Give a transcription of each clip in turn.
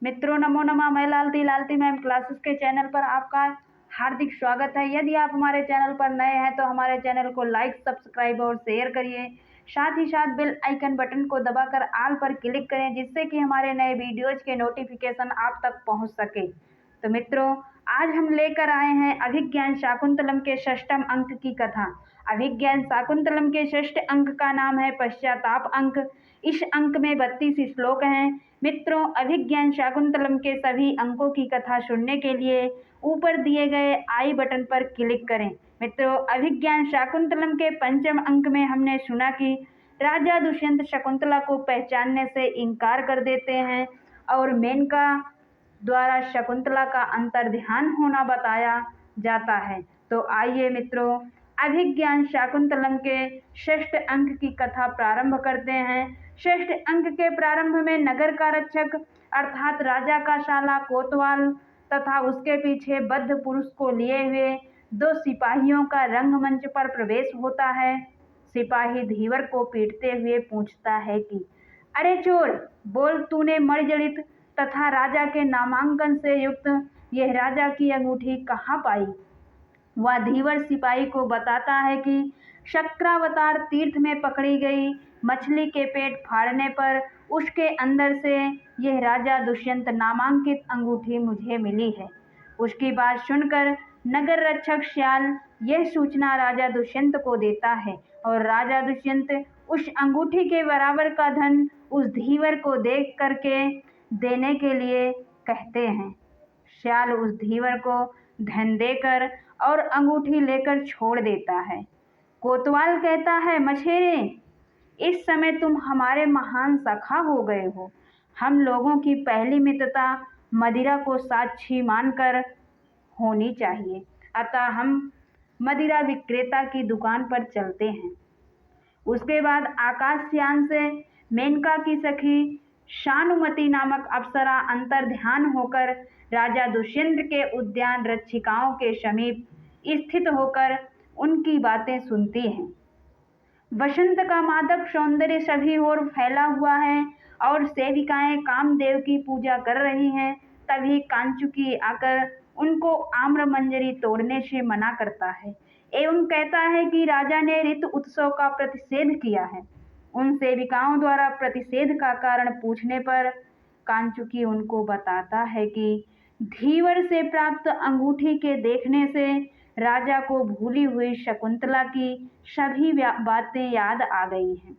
मित्रों नमो नमः। मैं लालती लालती मैम क्लासेस के चैनल पर आपका हार्दिक स्वागत है। यदि आप हमारे चैनल पर नए हैं तो हमारे चैनल को लाइक सब्सक्राइब और शेयर करिए। साथ ही साथ बेल आइकन बटन को दबाकर ऑल पर क्लिक करें, जिससे कि हमारे नए वीडियोज के नोटिफिकेशन आप तक पहुंच सके। तो मित्रों, आज हम लेकर आए हैं अभिज्ञान शाकुंतलम के षष्ठम अंक की कथा। अभिज्ञान शाकुंतलम के षष्ठ अंक का नाम है पश्चाताप अंक। इस अंक में 32 श्लोक हैं। मित्रों, अभिज्ञान शाकुंतलम के सभी अंकों की कथा सुनने के लिए ऊपर दिए गए आई बटन पर क्लिक करें। मित्रों, अभिज्ञान शाकुंतलम के पंचम अंक में हमने सुना कि राजा दुष्यंत शकुंतला को पहचानने से इनकार कर देते हैं और मेनका द्वारा शकुंतला का अंतर्ध्यान होना बताया जाता है। तो आइए मित्रों, अभिज्ञान शाकुंतलम के षष्ठ अंक की कथा प्रारंभ करते हैं। षष्ठ अंक के प्रारंभ में नगर का रक्षक अर्थात राजा का शाला कोतवाल तथा उसके पीछे बद्ध पुरुष को लिए हुए 2 सिपाहियों का रंगमंच पर प्रवेश होता है। सिपाही धीवर को पीटते हुए पूछता है कि अरे चोर, बोल, तूने मर्जड़ित तथा राजा के नामांकन से युक्त यह राजा की अंगूठी कहाँ पाई? वह धीवर सिपाही को बताता है कि शक्रावतार तीर्थ में पकड़ी गई मछली के पेट फाड़ने पर उसके अंदर से यह राजा दुष्यंत नामांकित अंगूठी मुझे मिली है। उसकी बात सुनकर नगर रक्षक श्याल यह सूचना राजा दुष्यंत को देता है और राजा दुष्यंत उस अंगूठी के बराबर का धन उस धीवर को देख करके देने के लिए कहते हैं। श्याल उस धीवर को धन देकर और अंगूठी लेकर छोड़ देता है। कोतवाल कहता है, मछेरे, इस समय तुम हमारे महान सखा हो गए हो। हम लोगों की पहली मित्रता मदिरा को साक्षी मानकर होनी चाहिए, अतः हम मदिरा विक्रेता की दुकान पर चलते हैं। उसके बाद आकाशयान से मेनका की सखी शानुमति नामक अप्सरा अंतर्ध्यान होकर राजा दुष्यंत के उद्यान रक्षिकाओं के समीप स्थित होकर उनकी बातें सुनती हैं। वसंत का मादक सौंदर्य सभी ओर फैला हुआ है और सेविकाएं कामदेव की पूजा कर रही हैं। तभी कांचुकी आकर उनको आम्र मंजरी तोड़ने से मना करता है एवं कहता है कि राजा ने ऋतु उत्सव का प्रतिषेध किया है। उन सेविकाओं द्वारा प्रतिषेध का कारण पूछने पर कांचुकी उनको बताता है कि धीवर से प्राप्त अंगूठी के देखने से राजा को भूली हुई शकुंतला की सभी बातें याद आ गई हैं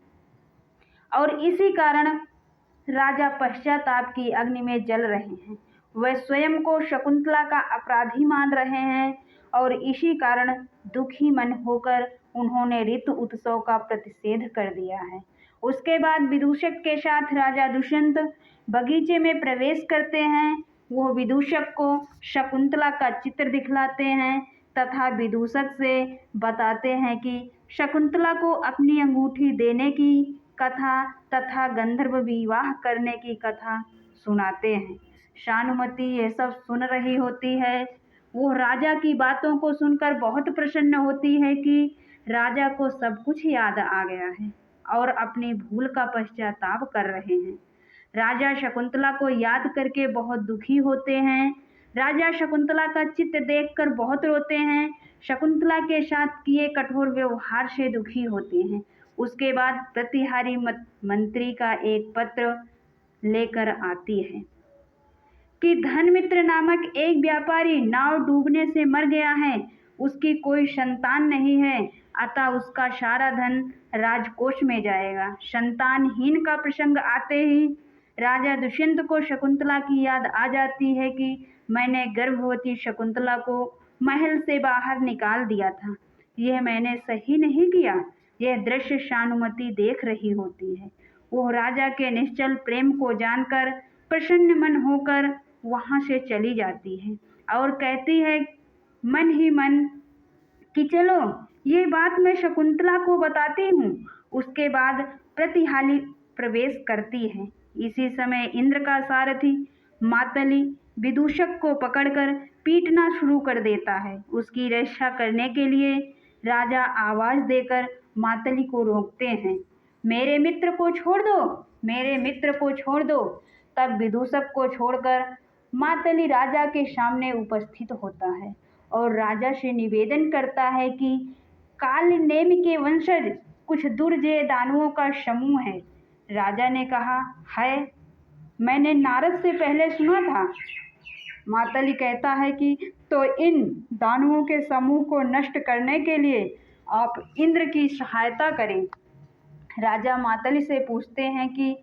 और इसी कारण राजा पश्चाताप की अग्नि में जल रहे हैं। वह स्वयं को शकुंतला का अपराधी मान रहे हैं और इसी कारण दुखी मन होकर उन्होंने ऋतु उत्सव का प्रतिषेध कर दिया है। उसके बाद विदूषक के साथ राजा दुष्यंत बगीचे में प्रवेश करते हैं। वो विदूषक को शकुंतला का चित्र दिखलाते हैं तथा विदूषक से बताते हैं कि शकुंतला को अपनी अंगूठी देने की कथा तथा गंधर्व विवाह करने की कथा सुनाते हैं। शानुमति यह सब सुन रही होती है। वो राजा की बातों को सुनकर बहुत प्रसन्न होती है कि राजा को सब कुछ याद आ गया है और अपनी भूल का पश्चाताप कर रहे हैं। राजा शकुंतला को याद करके बहुत दुखी होते हैं। राजा शकुंतला का चित्र देखकर बहुत रोते हैं। शकुंतला के साथ किए कठोर व्यवहार से दुखी होते हैं। उसके बाद प्रतिहारी मंत्री का एक पत्र लेकर आती है कि धनमित्र नामक एक व्यापारी नाव डूबने से मर गया है। उसकी कोई संतान नहीं है, अतः उसका सारा धन राजकोष में जाएगा। संतानहीन का प्रसंग आते ही राजा दुष्यंत को शकुंतला की याद आ जाती है कि मैंने गर्भवती शकुंतला को महल से बाहर निकाल दिया था। यह मैंने सही नहीं किया। यह दृश्य शानुमति देख रही होती है। वो राजा के निश्चल प्रेम को जानकर प्रसन्न मन होकर वहां से चली जाती है और कहती है मन ही मन कि चलो ये बात मैं शकुंतला को बताती हूँ। उसके बाद प्रतिहारी प्रवेश करती है। इसी समय इंद्र का सारथी मातली विदूषक को पकड़कर पीटना शुरू कर देता है। उसकी रक्षा करने के लिए राजा आवाज देकर मातली को रोकते हैं। मेरे मित्र को छोड़ दो, मेरे मित्र को छोड़ दो। तब विदूषक को छोड़कर मातली राजा के सामने उपस्थित होता है और राजा से निवेदन करता है कि कालनेमि के वंशज कुछ दुर्जय दानवों का समूह है। राजा ने कहा, है, मैंने नारद से पहले सुना था। मातली कहता है कि तो इन दानवों के समूह को नष्ट करने के लिए आप इंद्र की सहायता करें। राजा मातली से पूछते हैं कि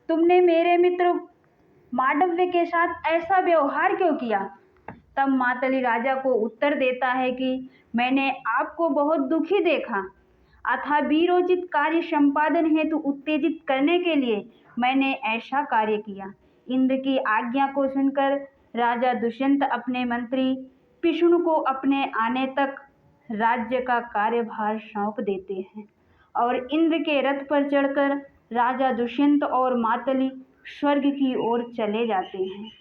तुमने मेरे मित्र मांडव्य के साथ ऐसा व्यवहार क्यों किया। तब मातली राजा को उत्तर देता है कि मैंने आपको बहुत दुखी देखा, अतः वीरोचित कार्य संपादन हेतु उत्तेजित करने के लिए मैंने ऐसा कार्य किया। इंद्र की आज्ञा को सुनकर राजा दुष्यंत अपने मंत्री पिशुन को अपने आने तक राज्य का कार्यभार सौंप देते हैं और इंद्र के रथ पर चढ़कर राजा दुष्यंत और मातली स्वर्ग की ओर चले जाते हैं।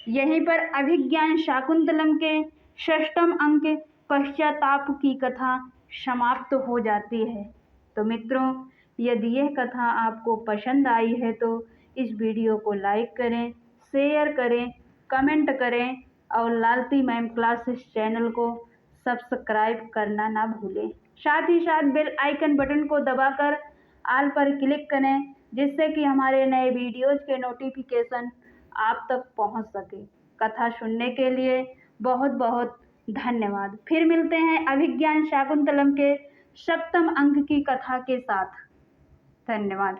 यहीं पर अभिज्ञान शाकुंतलम के 6वें अंक पश्चाताप की कथा समाप्त हो जाती है। तो मित्रों, यदि यह कथा आपको पसंद आई है तो इस वीडियो को लाइक करें, शेयर करें, कमेंट करें और लालती मैम क्लासेस चैनल को सब्सक्राइब करना ना भूलें। साथ ही साथ बेल आइकन बटन को दबाकर ऑल पर क्लिक करें, जिससे कि हमारे नए वीडियोज़ के नोटिफिकेशन आप तक पहुंच सके। कथा सुनने के लिए बहुत बहुत धन्यवाद। फिर मिलते हैं अभिज्ञान शाकुंतलम के 7वें अंक की कथा के साथ। धन्यवाद।